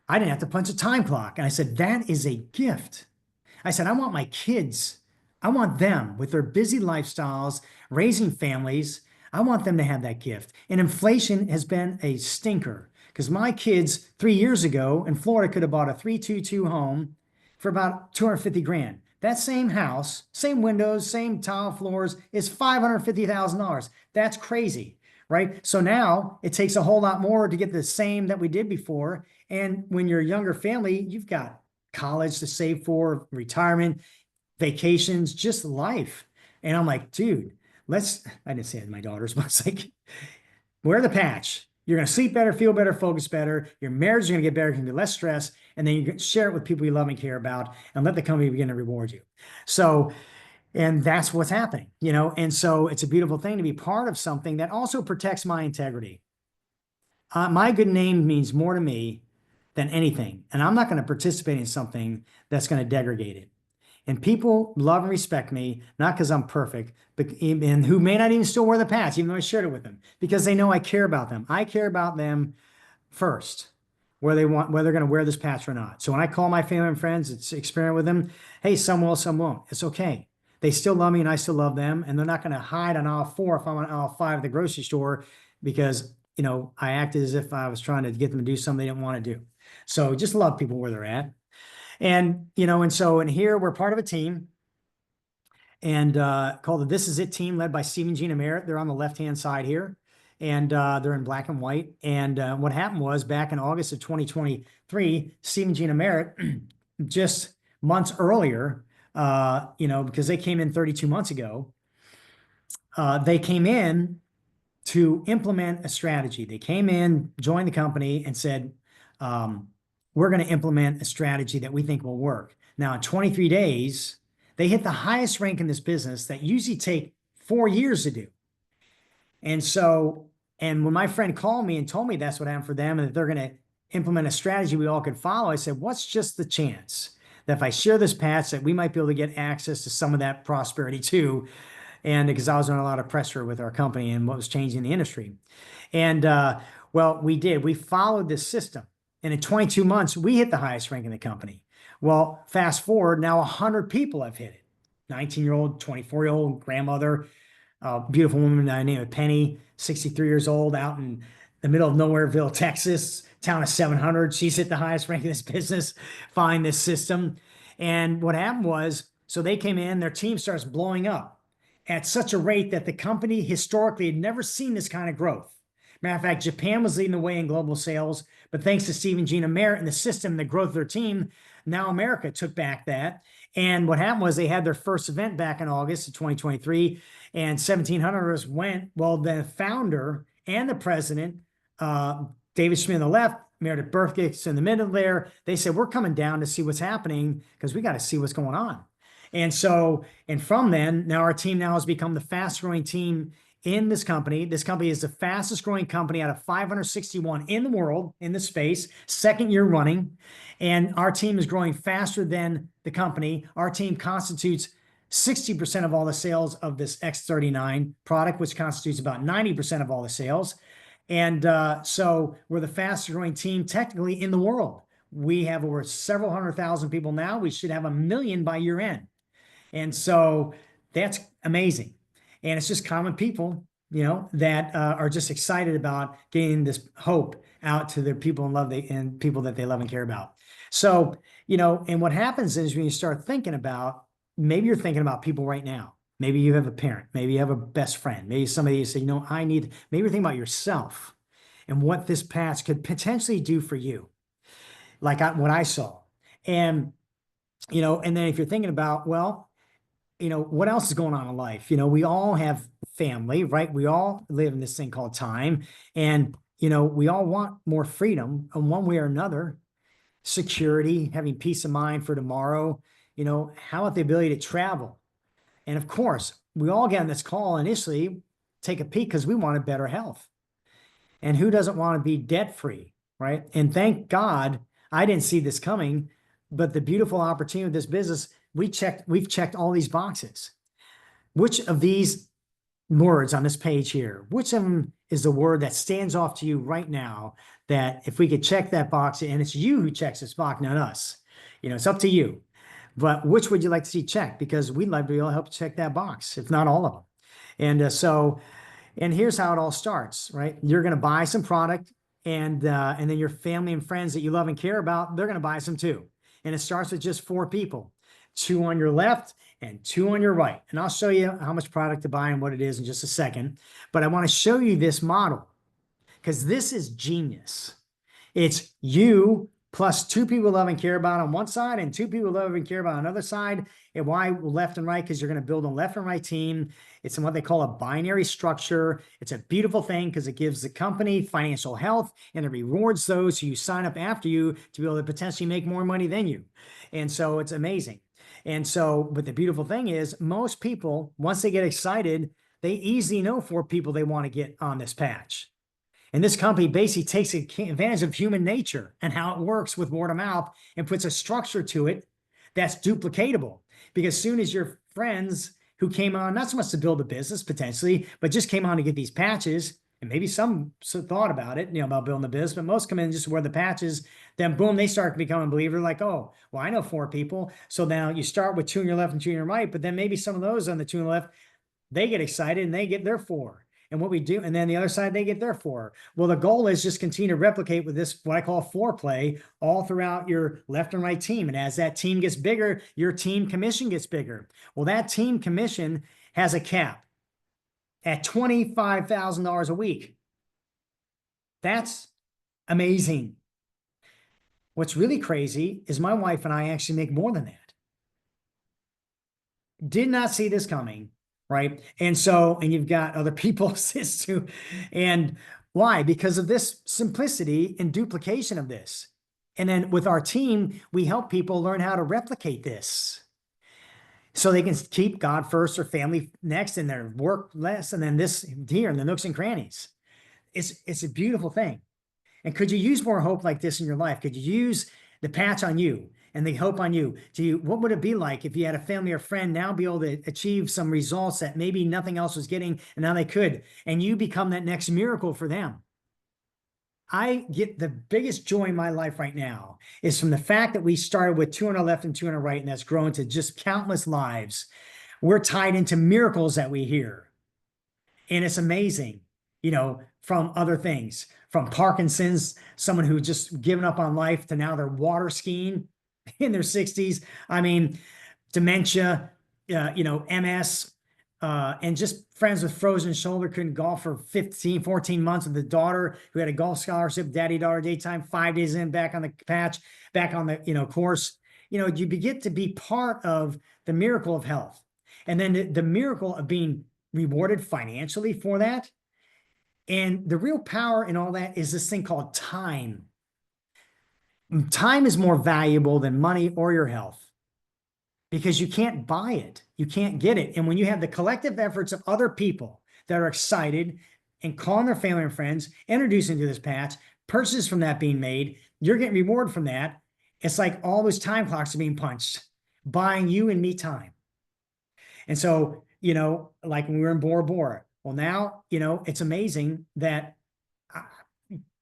I didn't have to punch a time clock. And I said, that is a gift. I said, I want my kids, I want them with their busy lifestyles, raising families. I want them to have that gift. And inflation has been a stinker because my kids 3 years ago in Florida could have bought a 322 home for about 250 grand. That same house, same windows, same tile floors is $550,000. That's crazy, right? So now it takes a whole lot more to get the same that we did before. And when you're a younger family, you've got college to save for, retirement, vacations, just life. And I'm like, dude, I didn't say it to my daughters, but it's like, wear the patch. You're going to sleep better, feel better, focus better. Your marriage is going to get better, you can be less stress. And then you can share it with people you love and care about and let the company begin to reward you. So, and that's what's happening, And so it's a beautiful thing to be part of something that also protects my integrity. My good name means more to me than anything. And I'm not going to participate in something that's going to degrade it. And people love and respect me, not because I'm perfect, but and who may not even still wear the patch, even though I shared it with them, because they know I care about them. I care about them first, whether they're going to wear this patch or not. So when I call my family and friends, it's experiment with them. Hey, some will, some won't. It's okay. They still love me and I still love them. And they're not going to hide on aisle 4 if I'm on aisle 5 at the grocery store because, I acted as if I was trying to get them to do something they didn't want to do. So just love people where they're at. And, and here we're part of a team and called the This Is It team led by Steve and Gina Merritt. They're on the left-hand side here and they're in black and white. And what happened was back in August of 2023, Steve and Gina Merritt, just months earlier, because they came in 32 months ago, they came in to implement a strategy. They came in, joined the company and said, we're going to implement a strategy that we think will work. Now, in 23 days, they hit the highest rank in this business that usually take 4 years to do. And so, and when my friend called me and told me that's what happened for them and that they're going to implement a strategy we all could follow, I said, what's just the chance that if I share this patch that we might be able to get access to some of that prosperity too? And because I was under a lot of pressure with our company and what was changing the industry. And well, we did. We followed this system. And in 22 months, we hit the highest rank in the company. Well, fast forward, now 100 people have hit it. 19-year-old, 24-year-old grandmother, beautiful woman named Penny, 63 years old, out in the middle of Nowhereville, Texas, town of 700. She's hit the highest rank in this business, following this system. And what happened was, so they came in, their team starts blowing up at such a rate that the company historically had never seen this kind of growth. Matter of fact, Japan was leading the way in global sales, but thanks to Steve and Gina Merritt and the system, the growth of their team, now America took back that. And what happened was they had their first event back in August of 2023, and 1,700 of us went. Well, the founder and the president, David Schmidt on the left, Meredith Burke in the middle there, they said, we're coming down to see what's happening because we got to see what's going on. And so, and from then, now our team now has become the fastest growing team in this company. This company is the fastest growing company out of 561 in the world in the space, second year running. And our team is growing faster than the company. Our team constitutes 60% of all the sales of this X39 product, which constitutes about 90% of all the sales. And so we're the fastest growing team technically in the world. We have over several 100,000 people now. We should have 1 million by year end. And so that's amazing. And it's just common people, that are just excited about getting this hope out to their people and people that they love and care about. So, and what happens is when you start thinking about, maybe you're thinking about people right now. Maybe you have a parent, maybe you have a best friend, maybe somebody you say, maybe you're thinking about yourself. and what this patch could potentially do for you, like what I saw. And, and then if you're thinking about, well, what else is going on in life? We all have family, right? We all live in this thing called time. And, we all want more freedom in one way or another, security, having peace of mind for tomorrow, how about the ability to travel? And of course, we all get on this call initially, take a peek because we want a better health. And who doesn't want to be debt free, right? And thank God I didn't see this coming, but the beautiful opportunity of this business, we've checked all these boxes. Which of these words on this page here, which of them is the word that stands off to you right now, that if we could check that box, and it's you who checks this box, not us, it's up to you. But which would you like to see checked? Because we'd like to be able to help check that box, if not all of them. And here's how it all starts, right? You're going to buy some product, and then your family and friends that you love and care about, they're going to buy some too. And it starts with just 4 people, 2 on your left and 2 on your right. And I'll show you how much product to buy and what it is in just a second. But I want to show you this model because this is genius. It's you plus 2 people love and care about on one side and 2 people love and care about on another side. And why left and right? Because you're going to build a left and right team. It's in what they call a binary structure. It's a beautiful thing because it gives the company financial health and it rewards those who sign up after you to be able to potentially make more money than you. And so it's amazing. And so, but the beautiful thing is most people, once they get excited, they easily know 4 people they want to get on this patch. And this company basically takes advantage of human nature and how it works with word of mouth and puts a structure to it that's duplicatable. Because as soon as your friends who came on, not so much to build a business potentially, but just came on to get these patches, and maybe some thought about it, about building a business, but most come in just to wear the patches, then boom, they start becoming a believer. Like, oh, well, I know 4 people. So now you start with 2 on your left and 2 on your right, but then maybe some of those on the 2 on the left, they get excited and they get their 4. And what we do, and then the other side, they get their 4. Well, the goal is just continue to replicate with this, what I call foreplay, all throughout your left and right team. And as that team gets bigger, your team commission gets bigger. Well, that team commission has a cap at $25,000 a week. That's amazing. What's really crazy is my wife and I actually make more than that. Did not see this coming. Right. And you've got other people assist too. And why? Because of this simplicity and duplication of this. And then with our team, we help people learn how to replicate this so they can keep God first or family next and their work less. And then this here in the nooks and crannies. It's a beautiful thing. And could you use more hope like this in your life? Could you use the patch on you and the hope on you? What would it be like if you had a family or friend now be able to achieve some results that maybe nothing else was getting, and now they could, and you become that next miracle for them? I get the biggest joy in my life right now is from the fact that we started with 2 on our left and 2 on our right, and that's grown to just countless lives. We're tied into miracles that we hear. And it's amazing, from other things, from Parkinson's, someone who just given up on life, to now they're water skiing in their 60s. I mean, dementia, MS, and just friends with frozen shoulder, couldn't golf for 14 months, with a daughter who had a golf scholarship, daddy-daughter daytime, 5 days in, back on the patch, back on the, course. You get to be part of the miracle of health. And then the miracle of being rewarded financially for that. And the real power in all that is this thing called time. Time is more valuable than money or your health because you can't buy it. You can't get it. And when you have the collective efforts of other people that are excited and calling their family and friends, introducing to this patch, purchases from that being made, you're getting reward from that. It's like all those time clocks are being punched, buying you and me time. And so, like when we were in Bora Bora, well, now, it's amazing that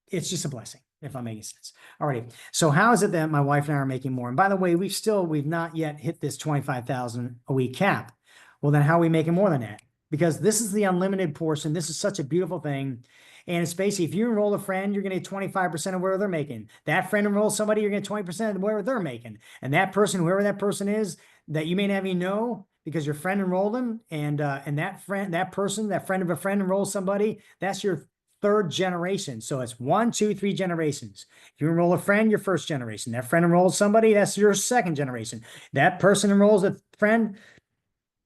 it's just a blessing, if I'm making sense. All right. So how is it that my wife and I are making more? And by the way, we've not yet hit this 25,000 a week cap. Well, then how are we making more than that? Because this is the unlimited portion. This is such a beautiful thing. And it's basically, if you enroll a friend, you're going to get 25% of whatever they're making. That friend enrolls somebody, you're going to get 20% of whatever they're making. And that person, whoever that person is, that you may not even know, because your friend enrolled them, and that friend of a friend enrolls somebody, that's your third generation. So it's 1, 2, 3 generations. If you enroll a friend, your first generation. That friend enrolls somebody, that's your second generation. That person enrolls a friend,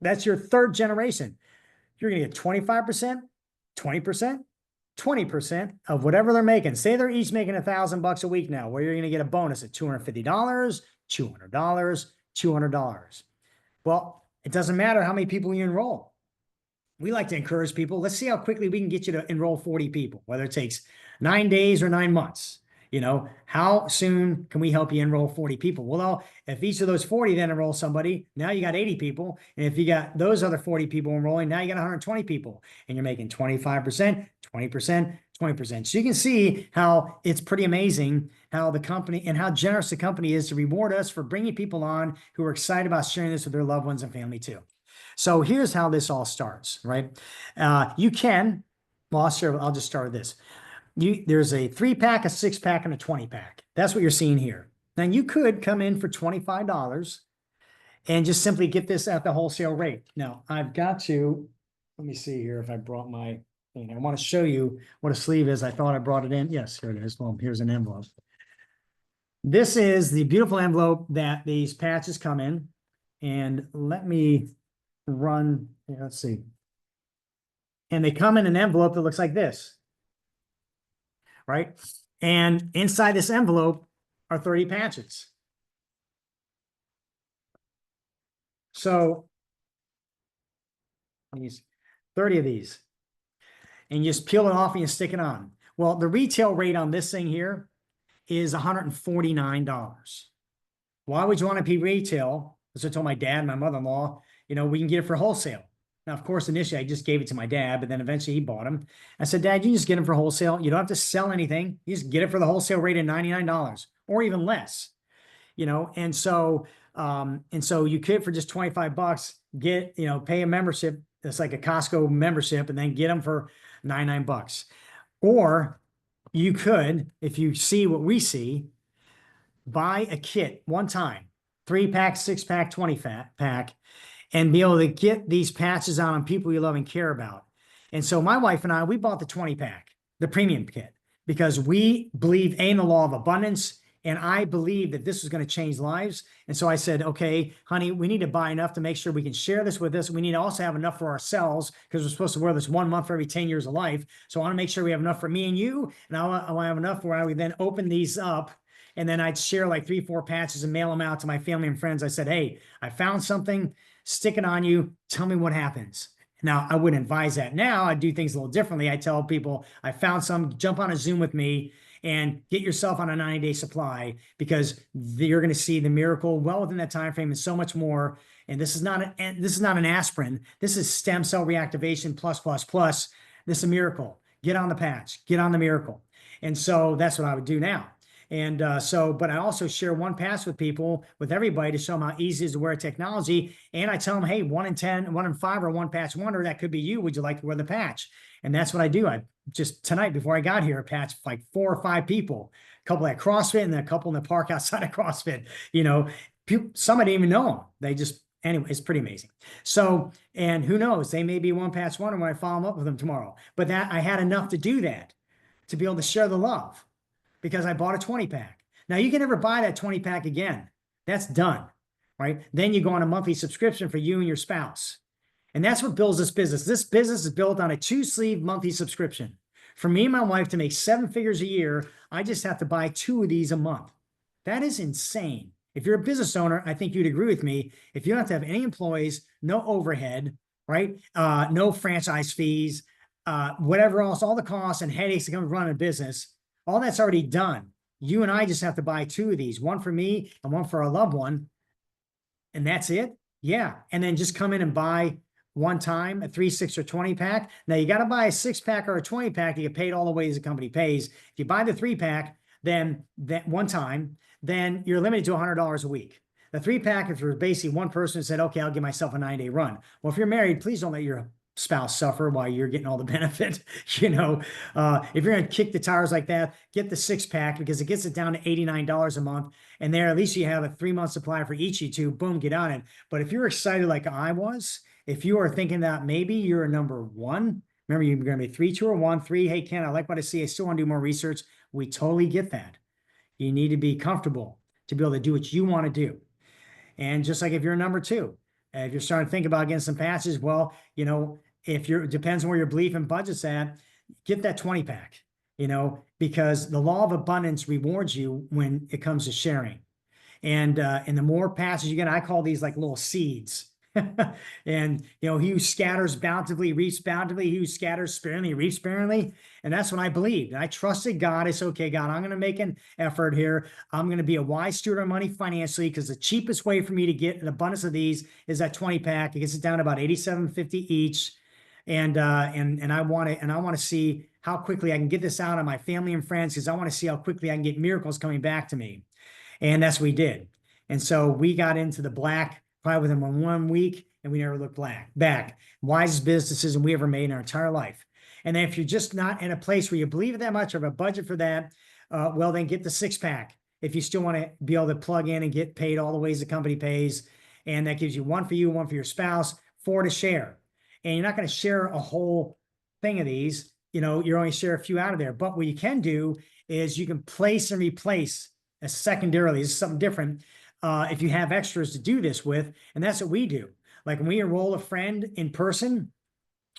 that's your third generation. You're going to get 25%, 20%, 20% of whatever they're making. Say they're each making $1,000 a week now, where you're going to get a bonus of $250, $200, $200. Well, it doesn't matter how many people you enroll. We like to encourage people. Let's see how quickly we can get you to enroll 40 people, whether it takes 9 days or 9 months. You know, how soon can we help you enroll 40 people? Well, if each of those 40 then enroll somebody, now you got 80 people. And if you got those other 40 people enrolling, now you got 120 people and you're making 25%, 20%, 20%. So you can see how it's pretty amazing how the company and how generous the company is to reward us for bringing people on who are excited about sharing this with their loved ones and family too. So here's how this all starts, right? You can, well, I'll just start with this. There's a 3-pack, a 6-pack, and a 20-pack. That's what you're seeing here. Now you could come in for $25 and just simply get this at the wholesale rate. Now I've got to, let me see here if I brought my thing. I want to show you what a sleeve is. I thought I brought it in. Yes, here it is. Well, here's an envelope. This is the beautiful envelope that these patches come in. And let me run, let's see. And they come in an envelope that looks like this. Right? And inside this envelope are 30 patches. So 30 of these. And you just peel it off and you stick it on. Well, the retail rate on this thing here is $149. Why would you want to be retail? As I told my dad and my mother-in-law, you know, we can get it for wholesale. Now, of course, initially I just gave it to my dad, but then eventually he bought them. I said, Dad, you just get them for wholesale. You don't have to sell anything. You just get it for the wholesale rate of $99 or even less, you know? And so you could, for just 25 bucks, get, you know, pay a membership. It's like a Costco membership and then get them for $99. Or you could, if you see what we see, buy a kit one time, 3-pack, 6-pack, 20-pack, and be able to get these patches out on people you love and care about. And so my wife and I, we bought the 20-pack, the premium kit, because we believe in the law of abundance. And I believe that this is going to change lives. And so I said, okay, honey, we need to buy enough to make sure we can share this with us. We need to also have enough for ourselves because we're supposed to wear this 1 month for every 10 years of life. So I want to make sure we have enough for me and you. And I want to have enough where I would then open these up. And then I'd share like 3, 4 patches and mail them out to my family and friends. I said, hey, I found something. Stick it on you. Tell me what happens. Now, I wouldn't advise that now. I'd do things a little differently. I tell people, I found some, jump on a Zoom with me and get yourself on a 90-day supply because you're going to see the miracle well within that time frame and so much more. And this is not an aspirin. This is stem cell reactivation plus. This is a miracle. Get on the patch. Get on the miracle. And so that's what I would do now. And but I also share one pass with people, with everybody, to show them how easy it is to wear technology. And I tell them, hey, 1 in 10, 1 in 5, or 1 patch wonder, that could be you. Would you like to wear the patch? And that's what I do. I just tonight, before I got here, I patched like 4 or 5 people, a couple at CrossFit and then a couple in the park outside of CrossFit. You know, some I didn't even know them. They just, anyway, it's pretty amazing. So, and who knows, they may be 1 patch wonder when I follow up with them tomorrow. But that I had enough to do that, to be able to share the love, because I bought a 20-pack. Now, you can never buy that 20-pack again. That's done, right? Then you go on a monthly subscription for you and your spouse. And that's what builds this business. This business is built on a 2-sleeve monthly subscription. For me and my wife to make 7 figures a year, I just have to buy 2 of these a month. That is insane. If you're a business owner, I think you'd agree with me. If you don't have to have any employees, no overhead, right? No franchise fees, whatever else, all the costs and headaches that come with running a business, all that's already done. You and I just have to buy 2 of these, one for me and one for a loved one. And that's it. Yeah. And then just come in and buy one time a 3, 6, or 20-pack. Now you got to buy a 6-pack or a 20-pack to get paid all the ways the company pays. If you buy the 3-pack, then that one time, then you're limited to $100 a week. The 3-pack, if you're basically one person who said, okay, I'll give myself a 9-day run. Well, if you're married, please don't let your spouse suffer while you're getting all the benefit. You know, if you're going to kick the tires like that, get the 6-pack because it gets it down to $89 a month. And there, at least you have a 3-month supply for each of you two. Boom, get on it. But if you're excited like I was, if you are thinking that maybe you're a number 1 Remember, you're going to be 3, 2, or 1. 3, hey, Ken, I like what I see. I still want to do more research. We totally get that. You need to be comfortable to be able to do what you want to do. And just like if you're a number 2, if you're starting to think about getting some patches, well, if it depends on where your belief and budget's at, get that 20 pack, because the law of abundance rewards you when it comes to sharing. And the more patches you get, I call these like little seeds. And he who scatters bountifully reaps bountifully. He who scatters sparingly reaps sparingly. And that's what I believed. And I trusted God. It's okay, God, I'm going to make an effort here. I'm going to be a wise steward of money financially, because the cheapest way for me to get an abundance of these is that 20 pack. It gets it down to about $87.50 each. And I want to see how quickly I can get this out of my family and friends, because I want to see how quickly I can get miracles coming back to me. And that's what we did. And so we got into the black probably within 1 week, and we never looked back. Wisest business decision we ever made in our entire life. And then if you're just not in a place where you believe it that much or have a budget for that, well, then get the 6-pack. If you still want to be able to plug in and get paid all the ways the company pays. And that gives you 1 for you, 1 for your spouse, 4 to share. And you're not going to share a whole thing of these. You're only share a few out of there. But what you can do is you can place and replace secondarily. This is something different. If you have extras to do this with, and that's what we do. Like when we enroll a friend in person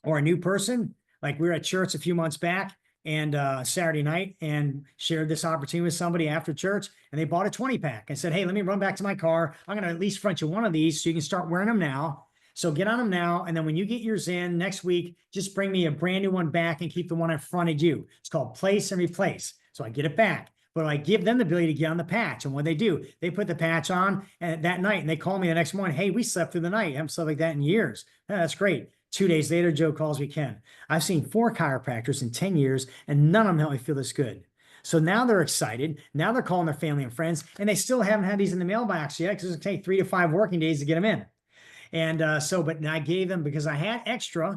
or a new person, like we were at church a few months back and Saturday night, and shared this opportunity with somebody after church, and they bought a 20 pack and said, hey, let me run back to my car. I'm going to at least front you 1 of these so you can start wearing them now. So get on them now. And then when you get yours in next week, just bring me a brand new one back and keep the one I fronted you. It's called place and replace. So I get it back. But I give them the ability to get on the patch. And what they do, they put the patch on that night, and they call me the next morning. Hey, we slept through the night. I haven't slept like that in years. Yeah, that's great. 2 days later, Joe calls me, Ken, I've seen 4 chiropractors in 10 years, and none of them help me feel this good. So now they're excited. Now they're calling their family and friends, and they still haven't had these in the mailbox yet, because it's going to take 3 to 5 working days to get them in. And but I gave them, because I had extra,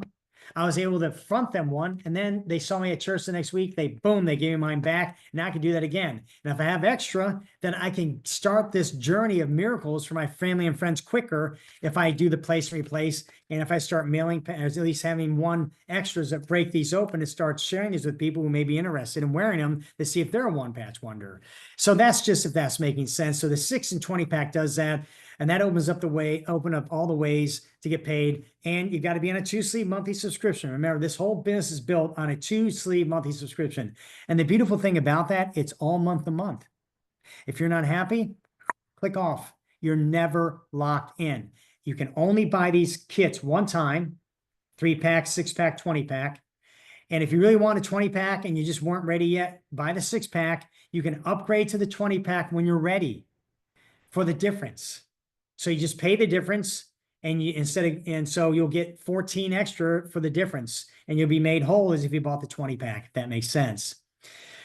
I was able to front them one, and then they saw me at church the next week. They gave me mine back. Now I can do that again. And if I have extra, then I can start this journey of miracles for my family and friends quicker if I do the place and replace. And if I start mailing, at least having 1 extras that break these open and start sharing these with people who may be interested in wearing them to see if they're a 1-patch wonder. So that's just if that's making sense. So the 6 and 20 pack does that. And that opens up open up all the ways to get paid. And you got to be on a 2-sleeve monthly subscription. Remember, this whole business is built on a 2-sleeve monthly subscription. And the beautiful thing about that, it's all month to month. If you're not happy, click off. You're never locked in. You can only buy these kits one time, 3-pack, 6-pack, 20-pack. And if you really want a 20-pack and you just weren't ready yet, buy the 6-pack. You can upgrade to the 20-pack when you're ready for the difference. So you just pay the difference, and so you'll get 14 extra for the difference, and you'll be made whole as if you bought the 20-pack, if that makes sense.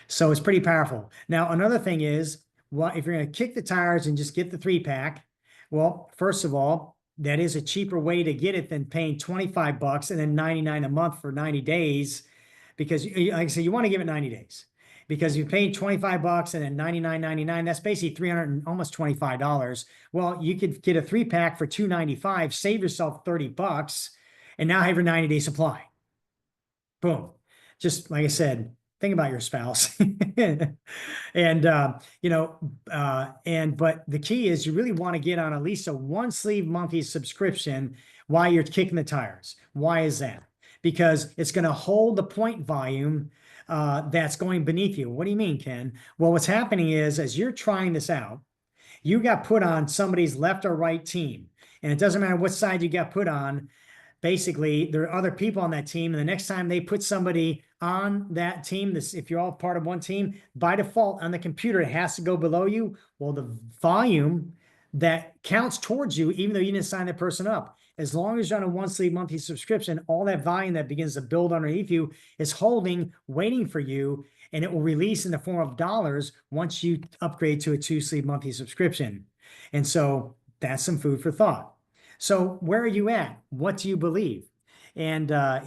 So it's pretty powerful. Now, another thing is, well, if you're going to kick the tires and just get the 3-pack, well, first of all, that is a cheaper way to get it than paying $25 and then $99 a month for 90 days, because like I said, you want to give it 90 days. Because you're paying $25 and then $99.99, that's basically $300 and almost $25. Well, you could get a 3-pack for $295, save yourself $30, and now have your 90-day supply. Boom. Just like I said, think about your spouse. And but the key is you really want to get on at least a 1-sleeve monthly subscription while you're kicking the tires. Why is that? Because it's going to hold the point volume that's going beneath you. What do you mean, Ken? Well, what's happening is, as you're trying this out, you got put on somebody's left or right team. And it doesn't matter what side you got put on. Basically, there are other people on that team. And the next time they put somebody on that team, if you're all part of one team, by default on the computer, it has to go below you. Well, the volume that counts towards you, even though you didn't sign that person up, as long as you're on a 1-sleeve monthly subscription, all that volume that begins to build underneath you is holding, waiting for you, and it will release in the form of dollars once you upgrade to a 2-sleeve monthly subscription. And so that's some food for thought. So where are you at? What do you believe? And are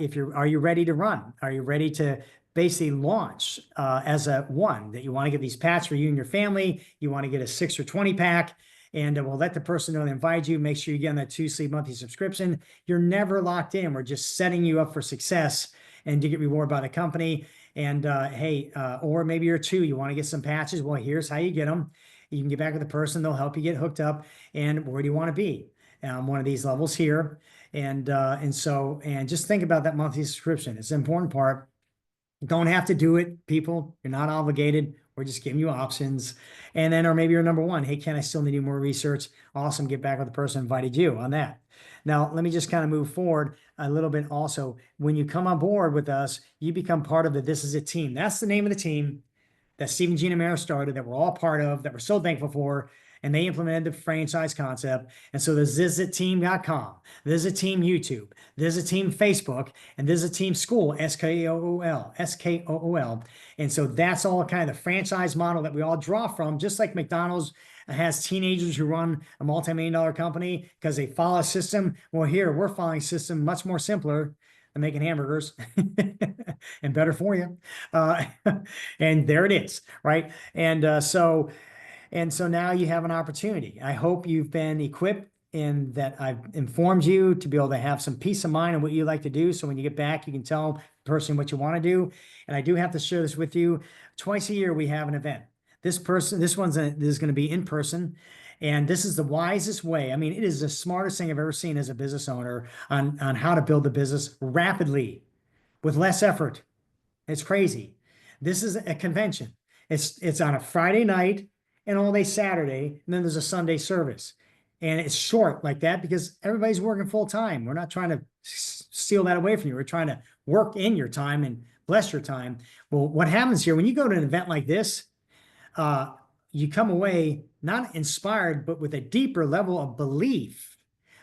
you ready to run? Are you ready to basically launch as a one that you want to get these packs for you and your family? You want to get a 6 or 20 pack? And we'll let the person know that invited you. Make sure you get on that 2-sleeve monthly subscription. You're never locked in. We're just setting you up for success. and to get rewarded by the company. And hey, or maybe you're two, you want to get some patches. Well, here's how you get them. You can get back with the person, they'll help you get hooked up. And where do you want to be? One of these levels here. And just think about that monthly subscription. It's an important part. Don't have to do it, people. You're not obligated. We're just giving you options. And then, or maybe you're number one. Hey, Ken, I still need to do more research. Awesome. Get back with the person who invited you on that. Now, let me just kind of move forward a little bit also. When you come on board with us, you become part of the This Is It team. That's the name of the team that Steve and Gina Mara started, that we're all part of, that we're so thankful for. And they implemented the franchise concept. And so there's visitteam.com, there's a team YouTube, there's a team Facebook, and there's a team school, SKOOL. And so that's all kind of the franchise model that we all draw from, just like McDonald's has teenagers who run a multi-million-dollar company because they follow a system. Well, here we're following a system much more simpler than making hamburgers and better for you. And there it is, right? And so now you have an opportunity. I hope you've been equipped and that I've informed you to be able to have some peace of mind on what you like to do. So when you get back, you can tell the person what you want to do. And I do have to share this with you. Twice a year, we have an event. This is going to be in person. And this is the wisest way. I mean, it is the smartest thing I've ever seen as a business owner on how to build the business rapidly with less effort. It's crazy. This is a convention. It's on a Friday night and all day Saturday, and then there's a Sunday service. And it's short like that because everybody's working full time. We're not trying to steal that away from you. We're trying to work in your time and bless your time. Well, what happens here, when you go to an event like this, you come away not inspired, but with a deeper level of belief.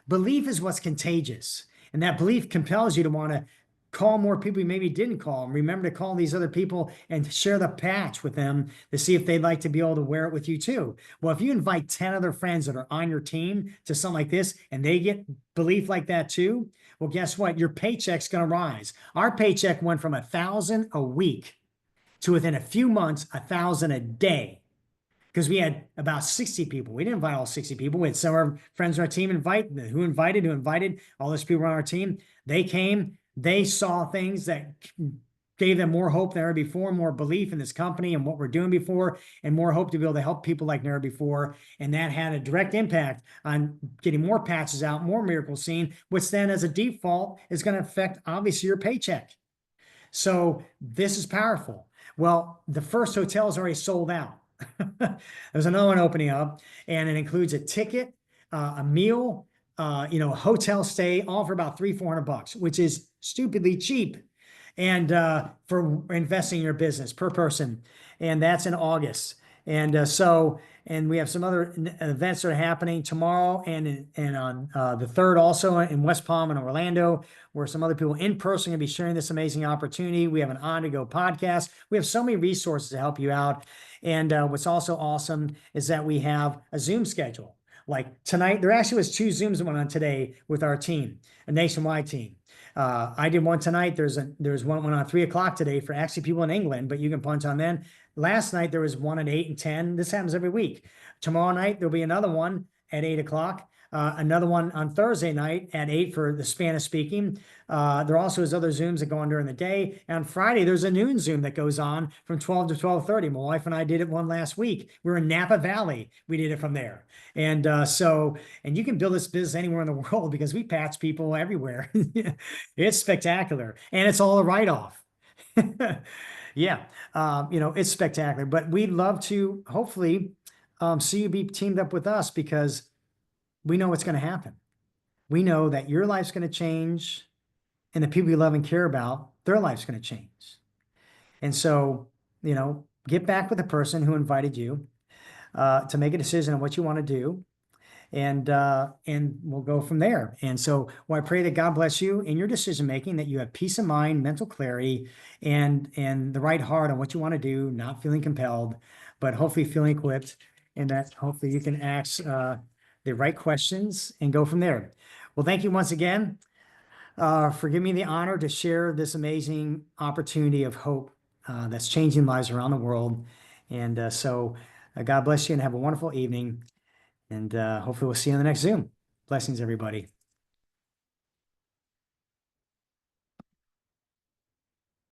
Belief is what's contagious. And that belief compels you to want to call more people you maybe didn't call, and remember to call these other people and share the patch with them to see if they'd like to be able to wear it with you too. Well, if you invite 10 other friends that are on your team to something like this and they get belief like that too, well, guess what? Your paycheck's going to rise. Our paycheck went from $1,000 a week to within a few months, $1,000 a day. Because we had about 60 people. We didn't invite all 60 people. We had some of our friends on our team who invited all those people on our team. They came. They saw things that gave them more hope than ever before, more belief in this company and what we're doing before, and more hope to be able to help people like never before. And that had a direct impact on getting more patches out, more miracles seen, which then as a default is going to affect, obviously, your paycheck. So this is powerful. Well, the first hotel is already sold out. There's another one opening up, and it includes a ticket, a meal, a hotel stay, all for about $300-400, which is stupidly cheap, and for investing in your business per person. And that's in August. And and we have some other events that are happening tomorrow and on the 3rd also in West Palm and Orlando, where some other people in person are going to be sharing this amazing opportunity. We have an on-to-go podcast. We have so many resources to help you out. And what's also awesome is that we have a Zoom schedule. Like tonight, there actually was 2 Zooms that went on today with our team, a nationwide team. I did one tonight. There's one went on 3 o'clock today for actually people in England, but you can punch on then. Last night, there was one at 8 and 10. This happens every week. Tomorrow night, there'll be another one at 8 o'clock. Another one on Thursday night at 8 for the Spanish speaking. There also is other Zooms that go on during the day. And on Friday, there's a noon Zoom that goes on from 12 to 12:30. My wife and I did it one last week. We were in Napa Valley. We did it from there. And and you can build this business anywhere in the world because we patch people everywhere. It's spectacular. And it's all a write-off. Yeah, it's spectacular. But we'd love to hopefully see you be teamed up with us because we know what's going to happen. We know that your life's going to change and the people you love and care about, their life's going to change. And so, get back with the person who invited you to make a decision on what you want to do. And we'll go from there. And so, I pray that God bless you in your decision-making, that you have peace of mind, mental clarity, and the right heart on what you want to do, not feeling compelled, but hopefully feeling equipped, and that hopefully you can ask the right questions and go from there. Well, thank you once again for giving me the honor to share this amazing opportunity of hope that's changing lives around the world. And so God bless you and have a wonderful evening. And hopefully we'll see you in the next Zoom. Blessings, everybody.